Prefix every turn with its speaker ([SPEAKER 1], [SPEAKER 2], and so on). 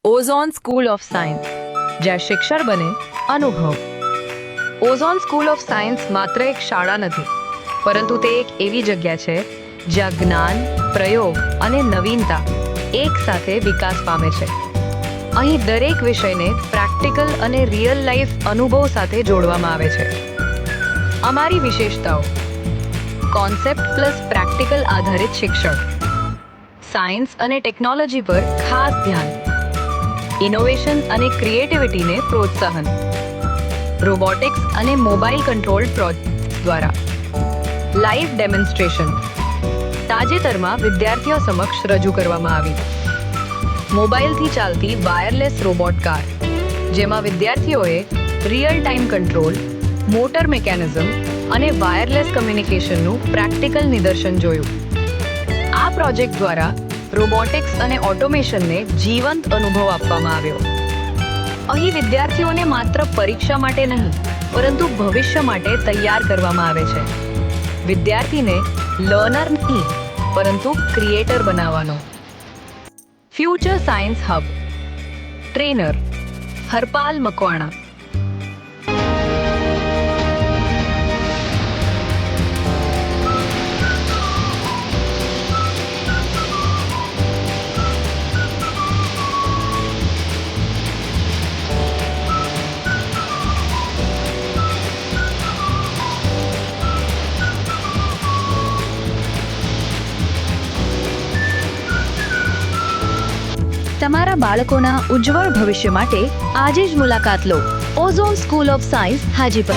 [SPEAKER 1] Ozone school of science, જ્યાં શિક્ષણ બને અનુભવ। ઓઝોન સ્કૂલ ઓફ સાયન્સ માત્ર એક શાળા નથી, પરંતુ તે એક એવી જગ્યા છે જ્યાં જ્ઞાન, પ્રયોગ અને નવીનતા એક સાથે વિકાસ પામે છે। અહીં દરેક વિષયને પ્રેક્ટિકલ અને રિયલ લાઈફ અનુભવ સાથે જોડવામાં આવે છે। અમારી વિશેષતાઓ: કોન્સેપ્ટ પ્લસ પ્રેક્ટિકલ આધારિત શિક્ષણ, સાયન્સ અને ટેકનોલોજી પર ખાસ ધ્યાન, ઇનોવેશન અને ક્રિએટિવિટીને પ્રોત્સાહન, રોબોટિક્સ અને મોબાઈલ કંટ્રોલ પ્રોજેક્ટ દ્વારા લાઈવ ડેમોન્સ્ટ્રેશન તાજેતરમાં વિદ્યાર્થીઓ સમક્ષ રજૂ કરવામાં આવી। મોબાઈલથી ચાલતી વાયરલેસ રોબોટ કાર, જેમાં વિદ્યાર્થીઓએ real time control, motor mechanism અને વાયરલેસ કમ્યુનિકેશનનું પ્રેક્ટિકલ નિદર્શન જોયું। આ પ્રોજેક્ટ દ્વારા રોબોટિક્સ અને ઓટોમેશનને જીવંત અનુભવ આપવામાં આવ્યો। અહીં વિદ્યાર્થીઓને માત્ર પરીક્ષા માટે નહીં, પરંતુ ભવિષ્ય માટે તૈયાર કરવામાં આવે છે। વિદ્યાર્થીને લર્નર નહીં, પરંતુ ક્રિએટર બનાવવાનો। Future science hub, trainer Harpal Makwana. તમારા બાળકોના ઉજ્જવળ ભવિષ્ય માટે આજે જ મુલાકાત લો ozone school of science, Hajipar.